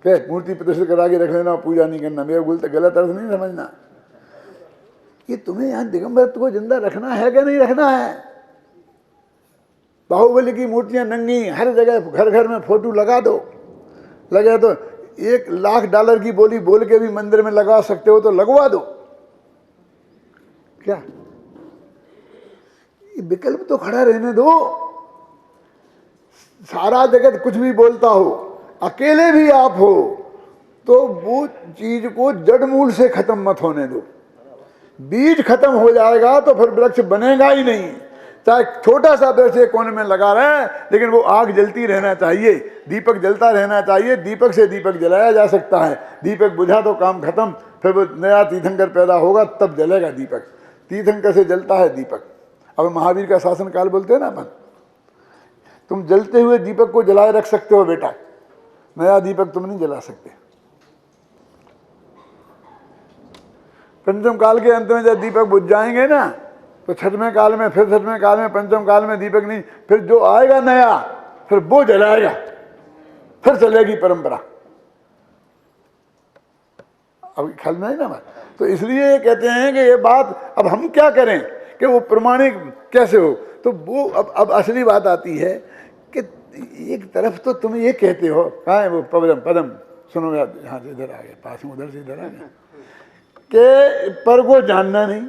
क्या मूर्ति प्रतिष्ठित करा के रख लेना, पूजा नहीं करना, मेरा गलत अर्थ नहीं समझना। कि तुम्हें यहाँ दिगंबरत्व को जिंदा रखना है कि नहीं रखना है? बाहुबली की मूर्तियां नंगी हर जगह, घर घर में फोटो लगा दो, लगे तो $1,00,000 की बोली बोल के भी मंदिर में लगा सकते हो तो लगवा दो। क्या विकल्प तो खड़ा रहने दो। सारा जगत कुछ भी बोलता हो, अकेले भी आप हो, तो वो चीज को जड़ मूल से खत्म मत होने दो। बीज खत्म हो जाएगा तो फिर वृक्ष बनेगा ही नहीं। चाहे छोटा सा वृक्ष एक कोने में लगा रहे, लेकिन वो आग जलती रहना चाहिए, दीपक जलता रहना चाहिए। दीपक से दीपक जलाया जा सकता है, दीपक बुझा तो काम खत्म, फिर वो नया तीर्थंकर पैदा होगा तब जलेगा दीपक। तीर्थंकर से जलता है दीपक। अब महावीर का शासन काल बोलते हैं ना अपन, तुम जलते हुए दीपक को जलाए रख सकते हो बेटा, नया दीपक तुम नहीं जला सकते। पंचम काल के अंत में जब दीपक बुझ जाएंगे ना, तो छठवें काल में, फिर छठवें काल में, पंचम काल में दीपक नहीं, फिर जो आएगा नया फिर वो जलाएगा, फिर चलेगी परंपरा। अब ख्याल में है ना बात? तो इसलिए ये कहते हैं कि ये बात अब हम क्या करें कि वो प्रमाणिक कैसे हो। तो वो अब असली बात आती है कि एक तरफ तो तुम ये कहते हो, कहाँ है वो पदम पदम, सुनो यार, यहाँ से इधर आ गए, पास में उधर से इधर आ गए, कि पर को जानना नहीं,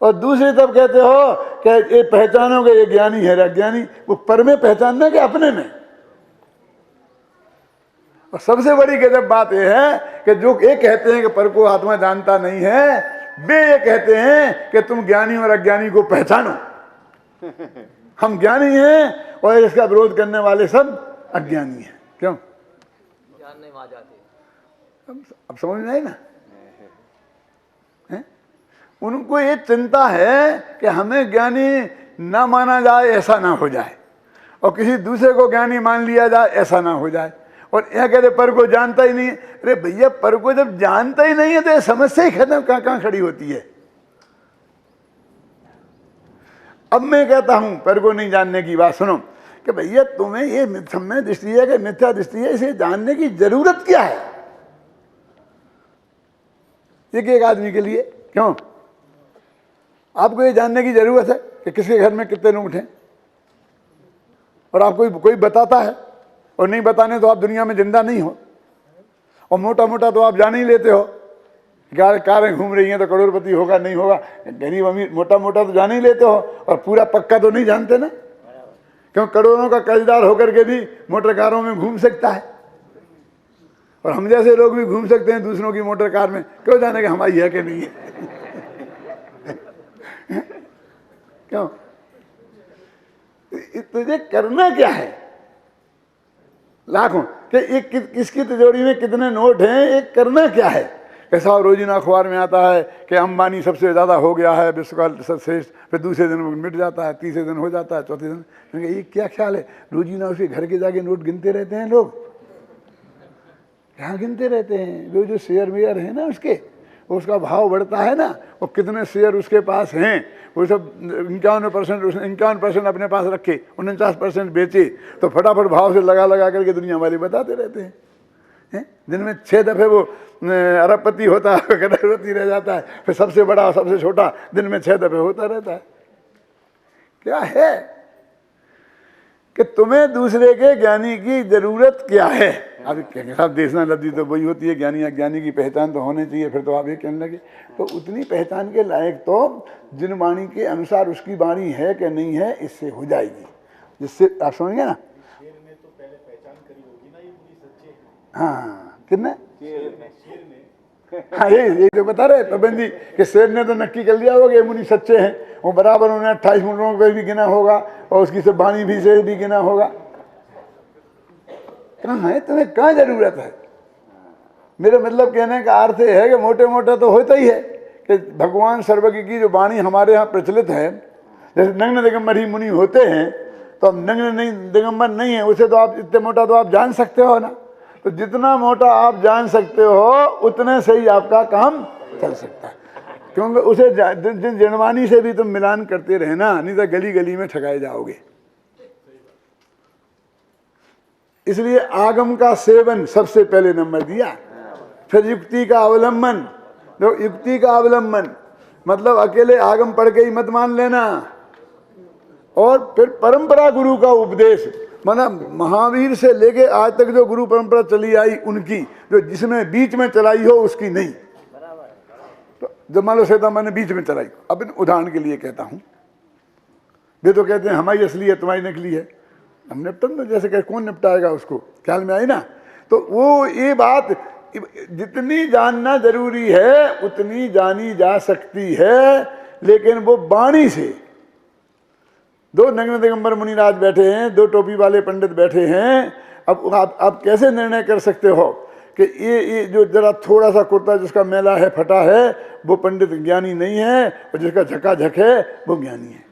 और दूसरी तरफ कहते हो कि ये पहचानोगे ये ज्ञानी है अज्ञानी। वो पर में पहचानना कि अपने में। और सबसे बड़ी गजब बात यह है कि जो ये कहते हैं कि पर को आत्मा जानता नहीं है, वे ये कहते हैं कि तुम ज्ञानी और अज्ञानी को पहचानो। हम ज्ञानी हैं और इसका विरोध करने वाले सब अज्ञानी हैं। क्यों? जानने वहां जाते। अब समझ में आई ना? उनको ये चिंता है कि हमें ज्ञानी ना माना जाए, ऐसा ना हो जाए, और किसी दूसरे को ज्ञानी मान लिया जाए, ऐसा ना हो जाए। और यह कहते पर को जानता ही नहीं। अरे भैया, पर को जब जानता ही नहीं है तो ये समस्या ही खत्म कहाँ खड़ी होती है। अब मैं कहता हूं पर को नहीं जानने की बात सुनो, कि भैया तुम्हें ये सम्यक दृष्टि है कि मिथ्या दृष्टि है, इसे जानने की जरूरत क्या है एक आदमी के लिए? क्यों आपको ये जानने की जरूरत है कि किसके घर में कितने लोग उठे? और आपको कोई बताता है, और नहीं बताने तो आप दुनिया में जिंदा नहीं हो। और मोटा मोटा तो आप जान ही लेते हो, कारें घूम रही हैं तो करोड़पति होगा नहीं होगा, गरीब अमीर, मोटा मोटा तो जान ही लेते हो, और पूरा पक्का तो नहीं जानते ना। क्यों? करोड़ों का कर्जदार होकर के भी मोटर कारों में घूम सकता है, और हम जैसे लोग भी घूम सकते हैं दूसरों की मोटर कार में। क्यों जाने कि हमारी है कि नहीं है? क्यों? तुझे करना क्या है? लाखों कि एक किसकी तिजोरी में कितने नोट हैं, एक करना क्या है? कैसा रोजीना अखबार में आता है कि अंबानी सबसे ज़्यादा हो गया है, विश्व का श्रेष्ठ, फिर दूसरे दिन मिट जाता है, तीसरे दिन हो जाता है, चौथे दिन। ये क्या ख्याल है? रोजीना उसके घर के जाके नोट गिनते रहते हैं लोग। क्या गिनते रहते हैं? जो शेयर वेयर है ना उसके, उसका भाव बढ़ता है ना, वो कितने शेयर उसके पास हैं, वो सब 51% अपने पास रखे, 49% बेचे, तो फटाफट भाव से लगा करके दुनिया वाले बताते रहते हैं। दिन में 6 दफे वो अरबपति होता है, करोड़पति रह जाता है, फिर सबसे बड़ा सबसे छोटा दिन में 6 दफे होता रहता है। क्या है कि तुम्हें दूसरे के ज्ञानी की जरूरत क्या है? अब साहब देखना लब्धि तो वही होती है, ज्ञानी अज्ञानी की पहचान तो होनी चाहिए। फिर तो आप ये कहने लगे, तो उतनी पहचान के लायक तो जिन वाणी के अनुसार उसकी वाणी है कि नहीं है, इससे हो जाएगी, जिससे आप समझेंगे ना। हाँ कितने? हाँ ये तो बता रहे पाबंदी कि शेर ने तो नक्की कर लिया होगा मुनि सच्चे हैं, वो बराबर उन्हें 28 मुंडों पे भी गिना होगा, और उसकी सब वाणी भी से भी गिना होगा। कहाँ है? तुम्हें कहाँ जरूरत है? मेरे मतलब कहने का अर्थ है कि मोटे मोटा तो होता ही है कि भगवान सर्वज्ञ की जो वाणी हमारे यहाँ प्रचलित है, जैसे नग्न दिगंबर ही मुनि होते हैं, तो अब नग्न नहीं दिगंबर नहीं है, उसे तो आप इतने मोटा तो आप जान सकते हो ना। तो जितना मोटा आप जान सकते हो उतने से ही आपका काम चल सकता है, क्योंकि उसे जनवाणी से भी तुम मिलान करते रहना, नहीं तो गली गली में ठगाए जाओगे। इसलिए आगम का सेवन सबसे पहले नंबर दिया, फिर युक्ति का अवलंबन। तो युक्ति का अवलंबन मतलब अकेले आगम पढ़ के ही मत मान लेना, और फिर परंपरा गुरु का उपदेश, माना महावीर से लेके आज तक जो गुरु परंपरा चली आई उनकी, जो जिसने बीच में चलाई हो उसकी नहीं। तो जब मान लो सीता मैंने बीच में चलाई, अब उदाहरण के लिए कहता हूं, वे तो कहते हैं हमारी असली है तुम्हारी नकली है, हम निपटन तो जैसे कहे कौन निपटाएगा उसको, ख्याल में आई ना। तो वो ये बात जितनी जानना जरूरी है उतनी जानी जा सकती है, लेकिन वो वाणी से। दो नग्न दिगंबर मुनिराज बैठे हैं, दो टोपी वाले पंडित बैठे हैं, अब आप कैसे निर्णय कर सकते हो कि ये जो जरा थोड़ा सा कुर्ता जिसका मेला है फटा है वो पंडित ज्ञानी नहीं है, और जिसका झकाझक है वो ज्ञानी है?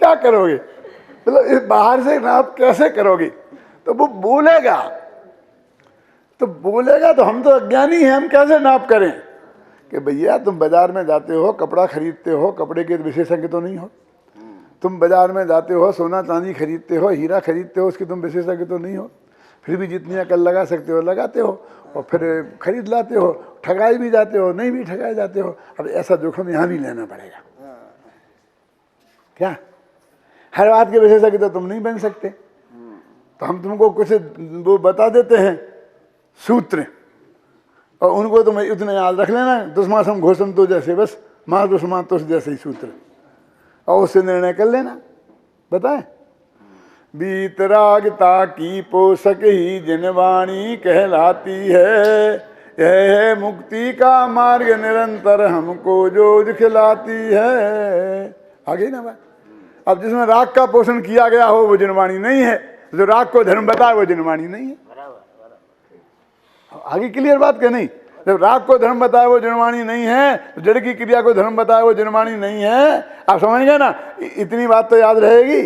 क्या करोगे? मतलब इस बाहर से नाप कैसे करोगे? तो वो बोलेगा तो हम तो अज्ञानी हैं, हम कैसे नाप करें कि भैया तुम बाजार में जाते हो, कपड़ा खरीदते हो, कपड़े के विशेषज्ञ तो नहीं हो। तुम बाजार में जाते हो, सोना चांदी खरीदते हो, हीरा खरीदते हो, उसकी तुम विशेषज्ञ तो नहीं हो। फिर भी जितनी अकल लगा सकते हो लगाते हो, और फिर खरीद लाते हो, ठगाई भी जाते हो, नहीं भी ठगाए जाते हो। अब ऐसा जोखिम यहाँ भी लेना पड़ेगा क्या? हर बात के विशेषज्ञ तो तुम नहीं बन सकते, तो हम तुमको कुछ वो बता देते हैं सूत्र, और उनको तुम इतने याद रख लेना, दुष्मासम घोषम तो जैसे, बस माँ दुष्मा तो जैसे ही सूत्र, और उससे निर्णय कर लेना। बताए बीतरागता की पोषक ही जिनवाणी कहलाती है, यह है मुक्ति का मार्ग निरंतर हमको जो दिखलाती है। आगे ना बात। अब जिसमें राग का पोषण किया गया हो वो जिनवाणी नहीं है, जो राग को धर्म बताए वो जिनवाणी नहीं है। आगे क्लियर बात क्या? नहीं, जब राग को धर्म बताए वो जिनवाणी नहीं है, तो जड़ की क्रिया को धर्म बताए वो जिनवाणी नहीं है। आप समझ गए ना? इतनी बात तो याद रहेगी।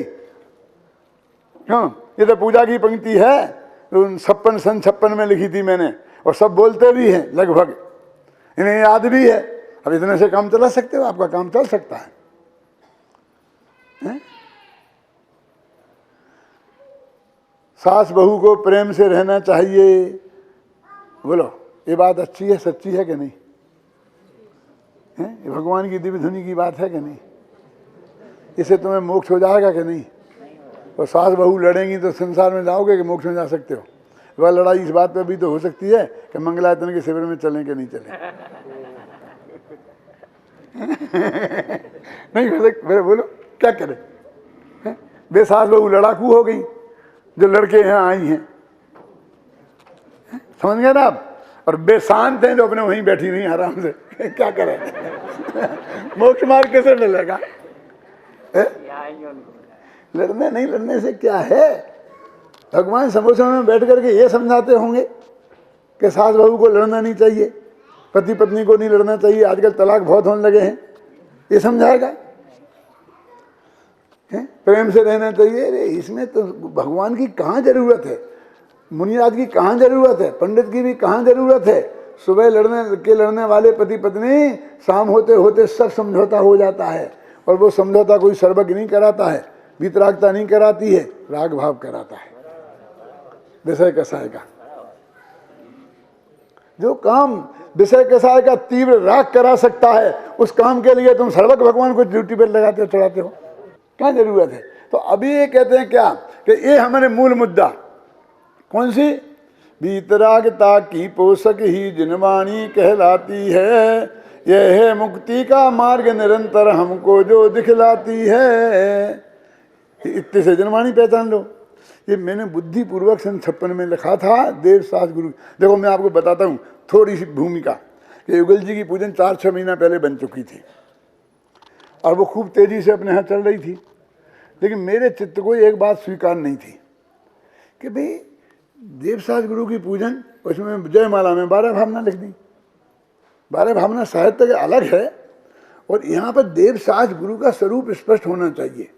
क्यों? ये तो पूजा की पंक्ति है, 56 सन 56 में लिखी थी मैंने, और सब बोलते भी हैं लगभग, इन्हें याद भी है। अब इतने से काम चला सकते हो? आपका काम चल सकता है? सास बहू को प्रेम से रहना चाहिए, बोलो ये बात अच्छी है, सच्ची है कि नहीं? ये भगवान की दिव्य धुनी की बात है कि नहीं? इससे तुम्हें मोक्ष हो जाएगा कि नहीं? और सास बहू लड़ेंगी तो संसार में जाओगे कि मोक्ष में जा सकते हो? वह लड़ाई इस बात पर भी तो हो सकती है कि मंगलायतन के शिविर में चलें कि नहीं चलें। नहीं हो सकते, बोलो क्या करें? बे सास बहू लड़ाकू हो गई जो लड़के यहाँ आई हैं, समझ गए ना आप? और बेशांत हैं जो अपने वहीं बैठी नहीं आराम से। क्या करें? मोक्ष मार्ग कैसे मिलेगा? लड़ने नहीं लड़ने से क्या है? भगवान समोसा में बैठ करके ये समझाते होंगे कि सास बहू को लड़ना नहीं चाहिए, पति पत्नी को नहीं लड़ना चाहिए, आजकल तलाक बहुत होने लगे हैं, ये समझाएगा? प्रेम से रहना चाहिए। अरे इसमें तो भगवान की कहाँ जरूरत है, मुनिराज की कहाँ जरूरत है, पंडित की भी कहाँ जरूरत है? सुबह लड़ने वाले पति पत्नी शाम होते होते सब समझौता हो जाता है, और वो समझौता कोई सर्वज्ञ नहीं कराता है, वीतरागता नहीं कराती है, राग भाव कराता है, विषय कसाय का। जो काम विषय कसाय का तीव्र राग करा सकता है, उस काम के लिए तुम सर्वज्ञ भगवान को ड्यूटी पर लगाते हो, चढ़ाते हो, क्या जरूरत है? तो अभी ये कहते हैं क्या कि ये हमारे मूल मुद्दा कौन सी? वीतरागता की पोषक ही जिनवाणी कहलाती है, यह है मुक्ति का मार्ग निरंतर हमको जो दिखलाती है। इतने से जिनवाणी पहचान लो। ये मैंने बुद्धिपूर्वक सन 56 में लिखा था, देवसास गुरु। देखो मैं आपको बताता हूँ थोड़ी सी भूमिका कि युगल जी की पूजन 4-6 महीना पहले बन चुकी थी, और वो खूब तेजी से अपने यहाँ चल रही थी। लेकिन मेरे चित्त को एक बात स्वीकार नहीं थी कि भाई देवसास गुरु की पूजन, उसमें जयमाला में 12 भावना लिख दी। 12 भावना साहित्य का अलग है, और यहाँ पर देवसास गुरु का स्वरूप स्पष्ट होना चाहिए।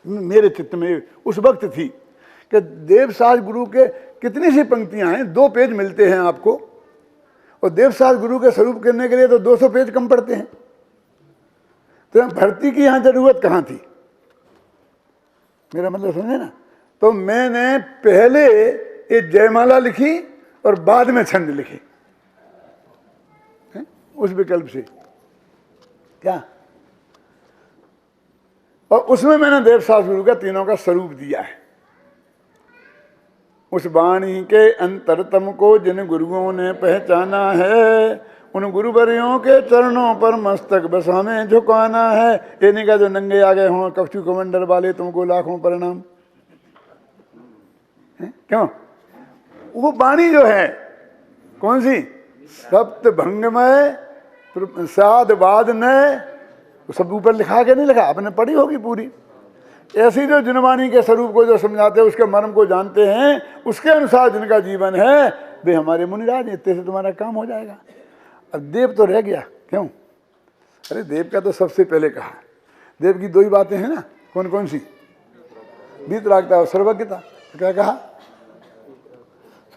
मेरे चित्त में उस वक्त थी कि देवसास गुरु के कितनी सी पंक्तियां हैं, 2 पेज मिलते हैं आपको, और देवसास गुरु के स्वरूप करने के लिए तो 200 पेज कम पड़ते हैं। तो भर्ती की यहाँ जरूरत कहाँ थी? मेरा मतलब समझे ना। तो मैंने पहले ये जयमाला लिखी और बाद में छंद लिखे, उस विकल्प से क्या। और उसमें मैंने देवसास गुरु का तीनों का स्वरूप दिया है। उस वाणी के अंतरतम को जिन गुरुओं ने पहचाना है, उन गुरुवरियों के चरणों पर मस्तक बस हमें झुकाना है। ये नहीं कहा जो नंगे आ गए हों कक्षु कमंडल वाले तुमको लाखों प्रणाम। क्यों? वो वाणी जो है कौन सी? सप्त भंगमय साध वाद नय, सब ऊपर लिखा के नहीं लिखा, आपने पढ़ी होगी पूरी। ऐसी जो जिनवाणी के स्वरूप को जो समझाते हैं, उसके मर्म को जानते हैं, उसके अनुसार जिनका जीवन है वे हमारे मुनिराज, इतने से तुम्हारा काम हो जाएगा। अब देव तो रह गया, क्यों? अरे देव का तो सबसे पहले कहा। देव की दो ही बातें हैं ना, कौन कौन सी? वीतरागता और सर्वज्ञता। क्या कहा?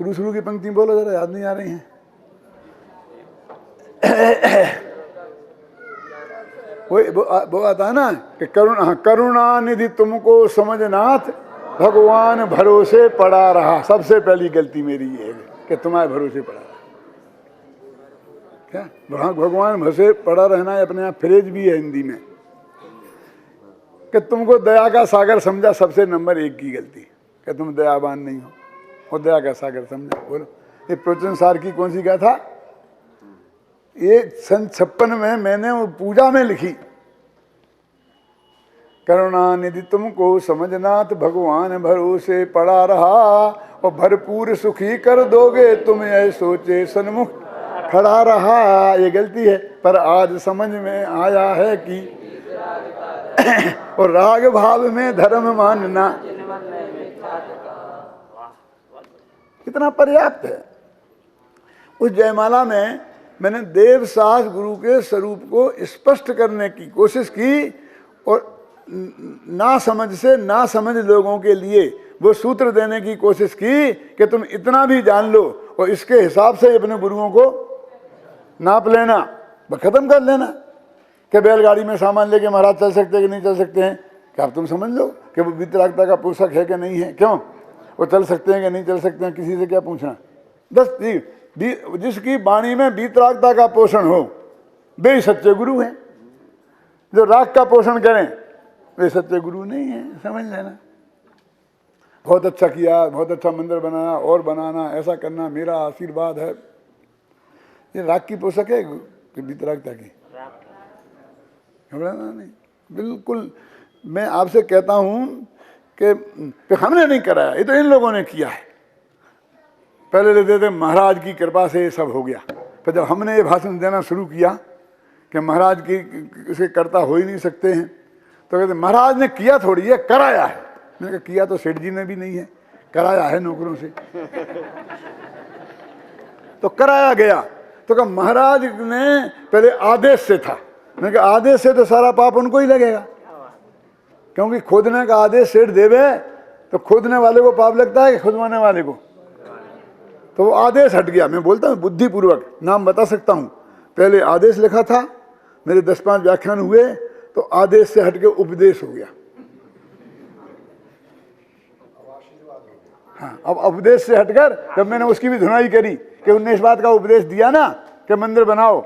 शुरू की पंक्ति बोलो जरा, याद नहीं आ रही हैं। वो आता है ना कि करुणा निधि तुमको समझनाथ, भगवान भरोसे पड़ा रहा। सबसे पहली गलती मेरी ये है कि तुम्हारे भरोसे पड़ा रहा। क्या भगवान भरोसे पड़ा रहना है, अपने आप फ्रेज भी है हिंदी में, कि तुमको दया का सागर समझा। सबसे नंबर 1 की गलती कि तुम दयावान नहीं हो और दया का सागर समझा। बोलो, ये प्रवचन सार की कौन सी गाथा? ये सन 56 में मैंने वो पूजा में लिखी। करुणा निधि तुमको समझनाथ, भगवान भरोसे पड़ा रहा, और भरपूर सुखी कर दोगे तुम ऐ सोचे सन्मुख खड़ा रहा। ये गलती है, पर आज समझ में आया है कि और राग भाव में धर्म मानना कितना पर्याप्त है। उस जयमाला में मैंने देवसास गुरु के स्वरूप को स्पष्ट करने की कोशिश की, और ना समझ से ना समझ लोगों के लिए वो सूत्र देने की कोशिश की कि तुम इतना भी जान लो और इसके हिसाब से अपने गुरुओं को नाप लेना, खत्म कर लेना। कि बैलगाड़ी में सामान लेके महाराज चल सकते हैं कि नहीं चल सकते हैं? क्या आप तुम समझ लो कि वो वीतरागता का पोषक है कि नहीं है? क्यों? वो चल सकते हैं कि नहीं चल सकते हैं, किसी से क्या पूछना। जिसकी वाणी में वीतरागता का पोषण हो वे ही सच्चे गुरु हैं। जो राग का पोषण करें वे सच्चे गुरु नहीं हैं, समझ लेना। बहुत अच्छा किया, बहुत अच्छा मंदिर बनाया, और बनाना, ऐसा करना, मेरा आशीर्वाद है। ये राग की पोषक है कि वीतरागता की? घबराना नहीं, बिल्कुल। मैं आपसे कहता हूं कि हमने नहीं कराया, ये तो इन लोगों ने किया है। पहले लेते थे महाराज की कृपा से ये सब हो गया। फिर जब हमने ये भाषण देना शुरू किया कि महाराज की इसे कर्ता हो ही नहीं सकते हैं, तो कहते महाराज ने किया थोड़ी है, कराया है। मैंने कहा किया तो सेठ जी ने भी नहीं है, कराया है नौकरों से। तो कराया गया। तो कहा महाराज ने पहले आदेश से था। मैंने कहा आदेश से तो सारा पाप उनको ही लगेगा, क्योंकि खोदने का आदेश सेठ देवे तो खोदने वाले को पाप लगता है कि खुदवाने वाले को? तो वो आदेश हट गया। मैं बोलता हूँ बुद्धिपूर्वक, नाम बता सकता हूँ। पहले आदेश लिखा था, मेरे 10-5 व्याख्यान हुए, तो आदेश से हटके उपदेश हो गया। हाँ, अब उपदेश से हटकर जब मैंने उसकी भी धुनाई करी कि उनने इस बात का उपदेश दिया ना कि मंदिर बनाओ,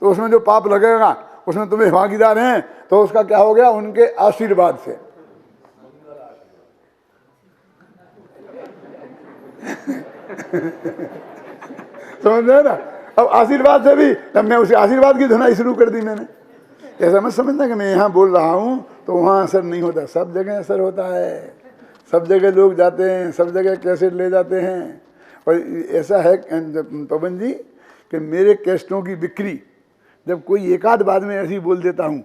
तो उसमें जो पाप लगेगा उसमें तुम्हें भागीदार हैं, तो उसका क्या हो गया? उनके आशीर्वाद से। समझ रहे ना? अब आशीर्वाद से भी, तब मैं उसे आशीर्वाद की धुनाई शुरू कर दी मैंने। ऐसा मत समझना कि मैं यहाँ बोल रहा हूँ तो वहाँ असर नहीं होता। सब जगह असर होता है, सब जगह लोग जाते हैं, सब जगह कैसेट ले जाते हैं। और ऐसा है पवन जी कि मेरे कैसेटों की बिक्री, जब कोई एक आध बाद में ऐसे ही बोल देता हूँ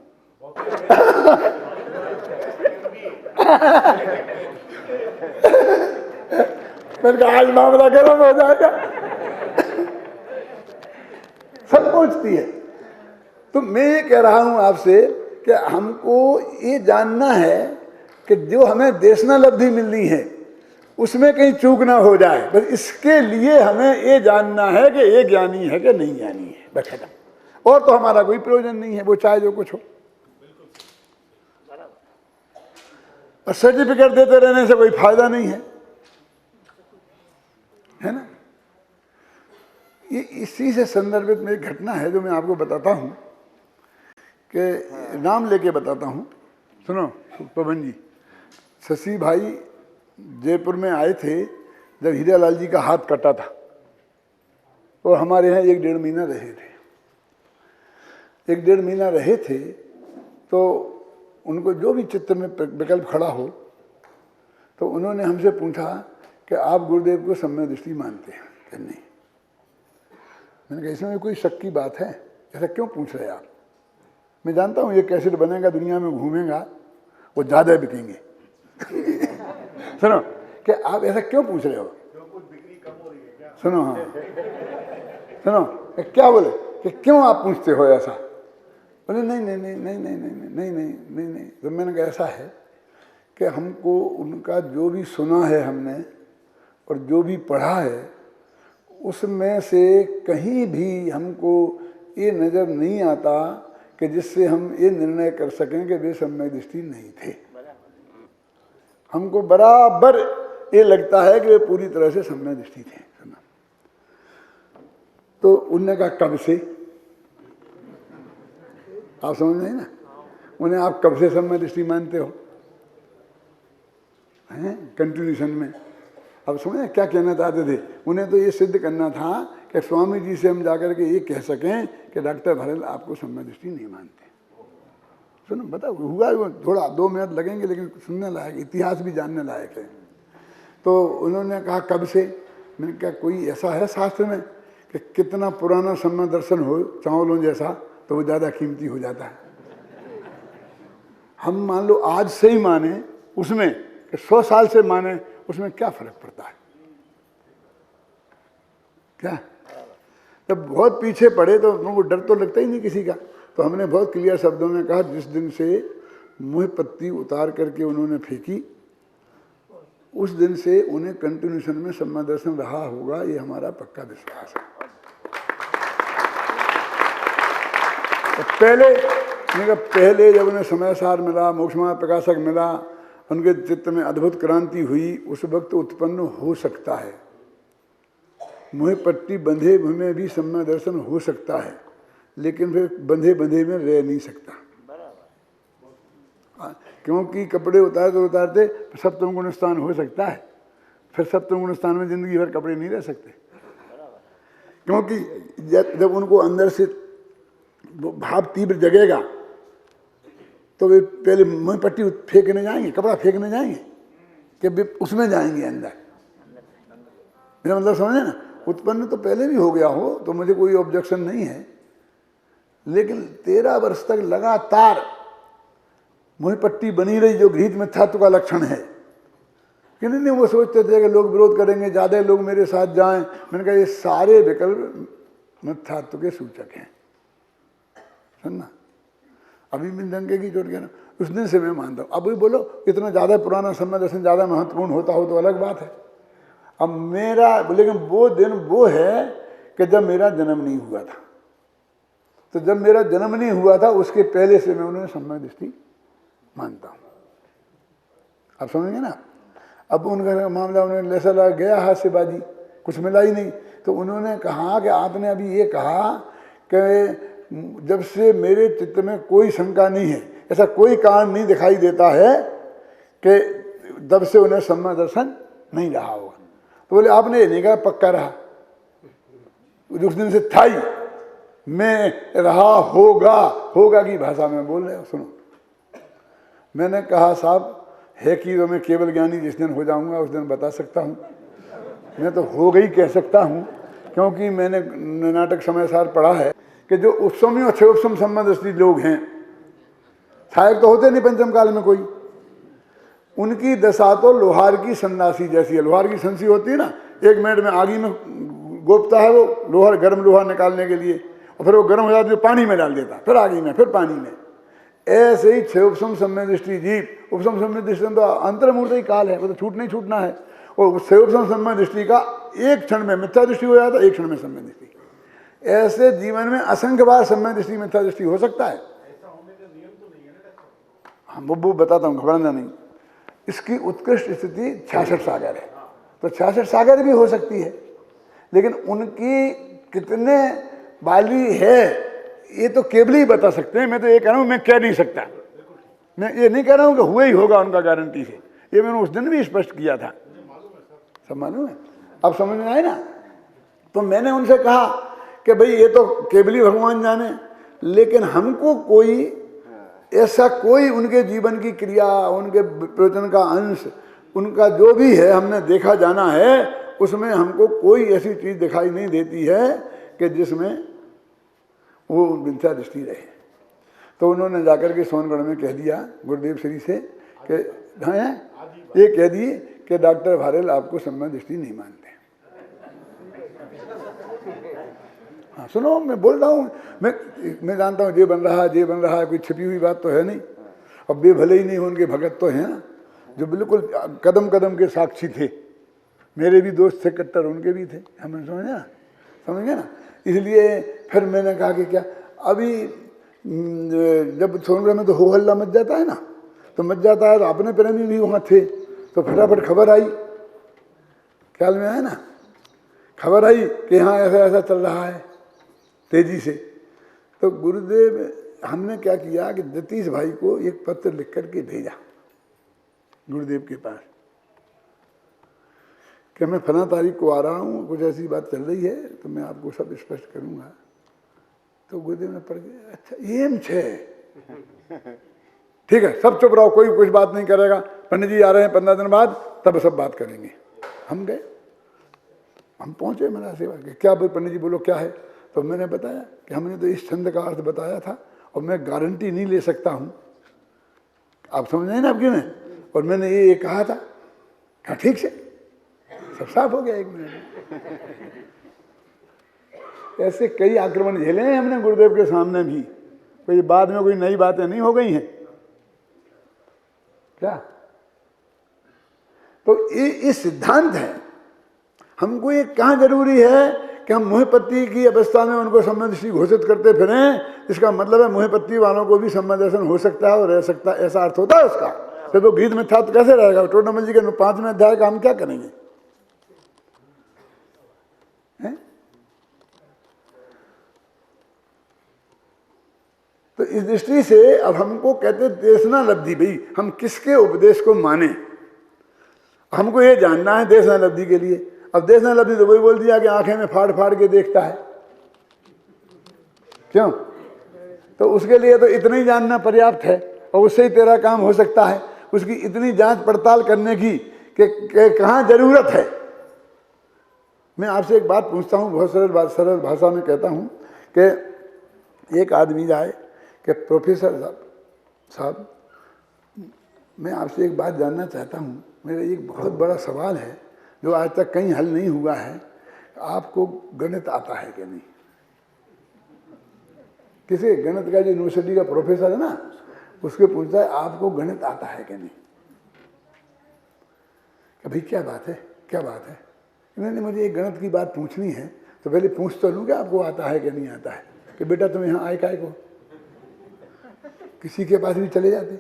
मैंने कहा आज मामला गर्म हो जाएगा। सब पहुंचती है। तो मैं ये कह रहा हूं आपसे कि हमको ये जानना है कि जो हमें देशनालब्धि मिलनी है उसमें कहीं चूक ना हो जाए, बस इसके लिए हमें ये जानना है कि ये ज्ञानी है कि नहीं ज्ञानी है, बस खत्म। और तो हमारा कोई प्रयोजन नहीं है, वो चाहे जो कुछ हो। और सर्टिफिकेट देते रहने से कोई फायदा नहीं है, है ना। ये इसी से संदर्भित में एक घटना है जो मैं आपको बताता हूं, कि नाम लेके बताता हूं। सुनो पवन जी, शशि भाई जयपुर में आए थे जब हीरालाल जी का हाथ कटा था, और हमारे यहाँ 1-1.5 महीना रहे थे। 1-1.5 महीना रहे थे तो उनको जो भी चित्त में विकल्प खड़ा हो, तो उन्होंने हमसे पूछा कि आप गुरुदेव को सम्यक दृष्टि मानते हैं कि नहीं। मैंने कहा इसमें कोई शक की बात है, ऐसा क्यों पूछ रहे आप? मैं जानता हूँ ये कैसेट बनेगा, दुनिया में घूमेगा, वो ज़्यादा बिकेंगे। सुनो कि आप ऐसा क्यों पूछ रहे हो? सुनो, हाँ सुनो, क्या बोले कि क्यों आप पूछते हो ऐसा? बोले नहीं नहीं नहीं नहीं नहीं नहीं नहीं नहीं नहीं नहीं। तो मैंने कहा ऐसा है कि हमको उनका जो भी सुना है हमने और जो भी पढ़ा है, उसमें से कहीं भी हमको ये नज़र नहीं आता कि जिससे हम ये निर्णय कर सकें कि वे सम्यक दृष्टि नहीं थे। हमको बराबर ये लगता है कि वे पूरी तरह से सम्यक दृष्टि थे। तो उन्होंने कहा कब से? आप समझ नहीं ना, उन्हें आप कब से सम्यक दृष्टि मानते हो? हैं कंटिन्यूशन में। अब समझे क्या कहना चाहते थे? उन्हें तो ये सिद्ध करना था कि स्वामी जी से हम जाकर के ये कह सकें कि डॉक्टर भरल आपको सम्यक दृष्टि नहीं मानते। सुनो बताओ, हुआ वो थोड़ा 2 मिनट लगेंगे, लेकिन सुनने लायक, इतिहास भी जानने लायक है। तो उन्होंने कहा कब से? मैंने कहा कोई ऐसा है शास्त्र में कि कितना पुराना सम्यक दर्शन हो चावलों जैसा तो वो ज़्यादा कीमती हो जाता है। हम मान लो आज से ही माने उसमें कि 100 साल से माने, उसमें क्या फर्क पड़ता है? क्या जब बहुत पीछे पड़े तो वो डर तो लगता ही नहीं किसी का। तो हमने बहुत क्लियर शब्दों में कहा, जिस दिन से मुँह पत्ती उतार करके उन्होंने फेंकी, उस दिन से उन्हें कंटिन्यूशन में सम्यक दर्शन रहा होगा, ये हमारा पक्का विश्वास है। तो पहले जब उन्हें समय सार मिला, मोक्षमार्ग प्रकाशक मिला, उनके चित्त में अद्भुत क्रांति हुई, उस वक्त उत्पन्न हो सकता है। मुँह पट्टी बंधे में भी सम्यक दर्शन हो सकता है, लेकिन फिर बंधे में रह नहीं सकता। क्योंकि कपड़े उतारते सप्तम गुण स्थान हो सकता है, फिर सप्तम गुण स्थान में जिंदगी भर कपड़े नहीं रह सकते। क्योंकि जब उनको अंदर से भाव तीव्र जगेगा तो वे पहले मुँह पट्टी फेंकने जाएंगे, कपड़ा फेंकने जाएंगे कि वे उसमें जाएंगे अंदर। मेरा मतलब समझे ना, उत्पन्न तो पहले भी हो गया हो तो मुझे कोई ऑब्जेक्शन नहीं है, लेकिन 13 वर्ष तक लगातार मुँह पट्टी बनी रही, जो गृहीत मिथ्यात्व का लक्षण है। कि नहीं वो सोचते थे कि लोग विरोध करेंगे, ज़्यादा लोग मेरे साथ जाएं। मैंने कहा ये सारे विकल्प मिथ्यात्व के सूचक हैं। सुनना, अभी भी डंके की चोट ना, उस दिन से मैं मानता हूँ। अब भी बोलो इतना ज़्यादा पुराना सम्यक दर्शन ज़्यादा महत्वपूर्ण होता हो तो अलग बात है। अब मेरा, लेकिन वो दिन वो है कि जब मेरा जन्म नहीं हुआ था। तो जब मेरा जन्म नहीं हुआ था उसके पहले से मैं उन्हें सम्यक दृष्टि मानता हूँ। आप समझेंगे ना। अब उनका मामला उन्होंने लेसा लगा गया हाथ से बाजी, कुछ मिला ही नहीं। तो उन्होंने कहा कि आपने अभी ये कहा कि जब से मेरे चित्त में कोई शंका नहीं है, ऐसा कोई कारण नहीं दिखाई देता है कि तब से उन्हें सम्यक दर्शन नहीं रहा होगा। तो बोले आपने ये नहीं कहा पक्का रहा, उस दिन से था ही, मैं रहा होगा की भाषा में बोल रहे हो। सुनो, मैंने कहा साहब है कि तो मैं केवल ज्ञानी जिस दिन हो जाऊंगा उस दिन बता सकता हूँ, मैं तो हो गई कह सकता हूँ, क्योंकि मैंने नाटक समय सार पढ़ा है कि जो उपसमी और क्षयोपसम सम्यक दृष्टि लोग हैं, सहायक तो होते नहीं पंचम काल में कोई, उनकी दशा तो लोहार की सन्नासी जैसी है। लोहार की संसी होती है ना, 1 मिनट में आगी में गोपता है वो लोहार, गर्म लोहा निकालने के लिए, और फिर वो गर्म हो जाता है पानी में डाल देता, फिर आगी में, फिर पानी में। ऐसे ही क्षयोपसम सम्यक दृष्टि जीव, उपसम सम्यक दृष्टि तो अंतर्मूर्त ही काल है, वो तो छूटना ही छूटना है। और सर्वप्रथम सम्यक दृष्टि का एक क्षण में मिथ्या दृष्टि हो जाता है, एक क्षण में सम्यक दृष्टि। ऐसे जीवन में असंख्य बार सम्यक दृष्टि मिथ्या दृष्टि हो सकता है। हाँ वो बताता हूँ, घबराना नहीं। इसकी उत्कृष्ट स्थिति 66 सागर है, तो 66 सागर भी हो सकती है, लेकिन उनकी कितने वाली है ये तो केवल ही बता सकते हैं। मैं तो ये कह रहा हूँ, मैं कह नहीं सकता, मैं ये नहीं कह रहा हूँ कि हुआ ही होगा उनका गारंटी से। ये मैंने उस दिन भी स्पष्ट किया था, सब मालूम है। अब समझ में आए ना? तो मैंने उनसे कहा कि भाई ये तो केवल ही भगवान जाने, लेकिन हमको कोई ऐसा कोई उनके जीवन की क्रिया, उनके प्रवचन का अंश, उनका जो भी है हमने देखा जाना है, उसमें हमको कोई ऐसी चीज दिखाई नहीं देती है कि जिसमें वो मिथ्या दृष्टि रहे। तो उन्होंने जाकर के सोनगढ़ में कह दिया गुरुदेव श्री से कि हाँ, ये कह दिए कि डॉक्टर भारल आपको सम्यक दृष्टि नहीं मानते। हाँ सुनो, मैं बोल रहा हूँ, मैं जानता हूँ ये बन रहा है, ये बन रहा है, कोई छिपी हुई बात तो है नहीं। अब वे भले ही नहीं हो, उनके भगत तो हैं ना, जो बिल्कुल कदम कदम के साक्षी थे। मेरे भी दोस्त थे कट्टर, उनके भी थे, हमें समझ गए ना। इसलिए फिर मैंने कहा कि क्या अभी जब सोनगढ़ में तो हो हल्ला मच जाता है ना, तो मच जाता है, तो अपने प्रेमी भी वहाँ थे, तो फटाफट खबर आई, ख्याल में आया ना, खबर आई कि हाँ ऐसा ऐसा चल रहा है तेजी से। तो गुरुदेव हमने क्या किया कि जतीश भाई को एक पत्र लिख करके भेजा गुरुदेव के पास कि मैं फला तारीख को आ रहा हूँ, कुछ ऐसी बात चल रही है, तो मैं आपको सब स्पष्ट करूँगा। तो गुरुदेव ने पढ़ गया, अच्छा एम छे, ठीक है, सब चुप रहो, कोई कुछ बात नहीं करेगा, पंडित जी आ रहे हैं 15 दिन बाद, तब सब बात करेंगे। हम गए, हम पहुँचे मेरा सेवा के, क्या पंडित जी बोलो क्या है? तो मैंने बताया कि हमने तो इस छंद का अर्थ बताया था और मैं गारंटी नहीं ले सकता हूँ, आप समझ रहे हैं ना आपकी में, और मैंने ये कहा था। कहा ठीक से, सब साफ हो गया 1 मिनट। ऐसे कई आक्रमण झेले हैं हमने गुरुदेव के सामने भी, कोई बाद में कोई नई बातें नहीं हो गई हैं क्या। तो ये सिद्धांत है। हमको ये कहाँ जरूरी है कि हम मुहपत्ति की अवस्था में उनको सम्यक दृष्टि घोषित करते फिरें। इसका मतलब है मुहपत्ति वालों को भी सम्यक दर्शन हो सकता है और रह सकता है, ऐसा अर्थ होता है उसका। फिर तो गीत में था तो कैसे रहेगा? टोडामल जी के 5वें अध्याय का हम क्या करेंगे? तो इस दृष्टि से अब हमको कहते देशना लब्धि, भाई हम किसके उपदेश को माने, हमको ये जानना है देशना लब्धि के लिए। अब देशना लब्धि तो वही बोल दिया कि आंखें में फाड़ फाड़ के देखता है, क्यों? तो उसके लिए तो इतना ही जानना पर्याप्त है और उससे ही तेरा काम हो सकता है। उसकी इतनी जांच पड़ताल करने की कि कहाँ जरूरत है। मैं आपसे एक बात पूछता हूँ, बहुत सरल भाषा में कहता हूँ कि एक आदमी जाए कि प्रोफेसर साहब मैं आपसे एक बात जानना चाहता हूँ, मेरा एक बहुत बड़ा सवाल है जो आज तक कहीं हल नहीं हुआ है, आपको गणित आता है कि नहीं? किसी गणित का जो यूनिवर्सिटी का प्रोफेसर है ना, उसके पूछता है आपको गणित आता है कि नहीं? कि भाई क्या बात है, क्या बात है? इन्होंने मुझे एक गणित की बात पूछनी है, तो पहले पूछ तो लूँ कि आपको आता है कि नहीं आता है। कि बेटा तुम यहाँ आए काहे को, किसी के पास भी चले जाते।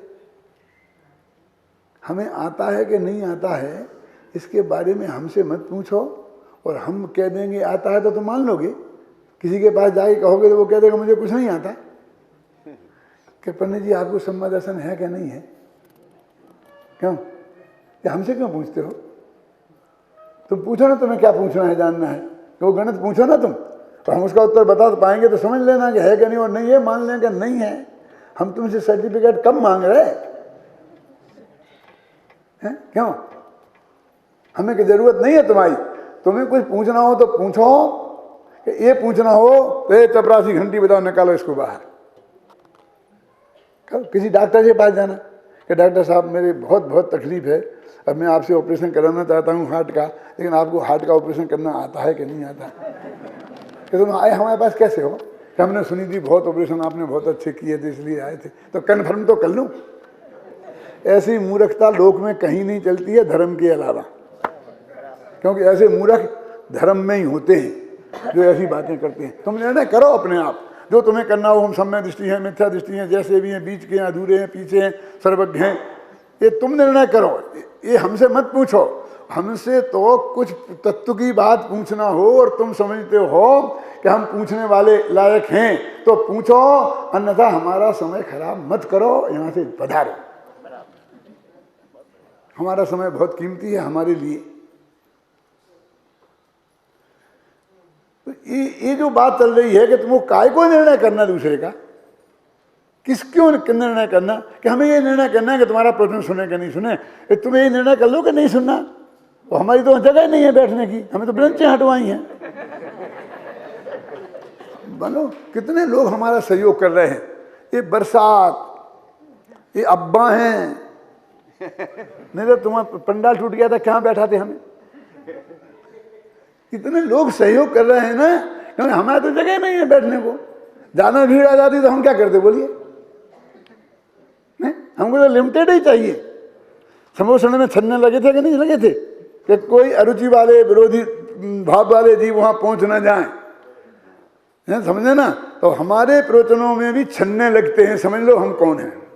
हमें आता है कि नहीं आता है इसके बारे में हमसे मत पूछो, और हम कह देंगे आता है तो तुम मान लोगे। किसी के पास जाके कहोगे तो वो कह देगा मुझे कुछ नहीं आता। कि पंडित जी आपको सम्यक दर्शन है कि नहीं है? क्यों? या हमसे क्यों पूछते हो? तुम पूछो ना, तुम्हें क्या पूछना है, जानना है तो वो गणित पूछो ना तुम, तो हम उसका उत्तर बता पाएंगे तो समझ लेना कि है कि नहीं, और नहीं है मान लें कि नहीं है। हम तुमसे सर्टिफिकेट कम मांग रहे हैं, क्यों? हमें की जरूरत नहीं है तुम्हारी। तुम्हें कुछ पूछना हो तो पूछो, कि ये पूछना हो तो ये चपरासी घंटी बजाओ, निकालो इसको बाहर। किसी डॉक्टर के पास जाना कि डॉक्टर साहब मेरी बहुत बहुत तकलीफ है, अब मैं आपसे ऑपरेशन कराना चाहता हूँ हार्ट का, लेकिन आपको हार्ट का ऑपरेशन करना आता है कि नहीं आता? कि तुम आए हमारे पास कैसे हो? कि हमने सुनी थी बहुत ऑपरेशन आपने बहुत अच्छे किए थे इसलिए आए थे, तो कन्फर्म तो कर लूँ। ऐसी मूर्खता लोक में कहीं नहीं चलती है धर्म के अलावा। क्योंकि ऐसे मूर्ख धर्म में ही होते हैं जो ऐसी बातें करते हैं। तुम निर्णय करो अपने आप, जो तुम्हें करना हो। हम सम्य दृष्टि हैं, मिथ्या दृष्टि हैं, जैसे भी हैं, बीच के हैं, अधूरे हैं, पीछे हैं, सर्वज्ञ हैं, ये तुम निर्णय करो। ये हमसे मत पूछो। हमसे तो कुछ तत्व की बात पूछना हो और तुम समझते हो कि हम पूछने वाले लायक हैं तो पूछो, अन्यथा हमारा समय खराब मत करो, यहाँ से पधारो। हमारा समय बहुत कीमती है हमारे लिए। तो ये जो बात चल रही है कि तुमको काय को निर्णय करना दूसरे का, किस क्यों निर्णय करना कि हमें ये निर्णय करना है कि तुम्हारा प्रश्न सुने कि नहीं सुने। तुम्हें ये निर्णय कर लो कि नहीं सुनना, तो हमारी तो जगह नहीं है बैठने की, हमें तो ब्रेंचें हटवाई हैं। बनो, कितने लोग हमारा सहयोग कर रहे हैं। ये बरसात, ये अब्बा हैं, नहीं तो तुम्हारा पंडाल टूट गया था, कहाँ बैठा थे हमें। कितने लोग सहयोग कर रहे हैं ना, क्योंकि हमारे तो जगह नहीं है बैठने को। ज्यादा भीड़ आ जाती तो हम क्या करते बोलिए, नहीं हमको तो लिमिटेड ही चाहिए। समोसण में छन्ने लगे थे कि नहीं लगे थे कि कोई अरुचि वाले विरोधी भाव वाले जीव वहां पहुंच ना जाए, समझे ना। तो हमारे प्रवचनों में भी छन्ने लगते हैं, समझ लो हम कौन हैं।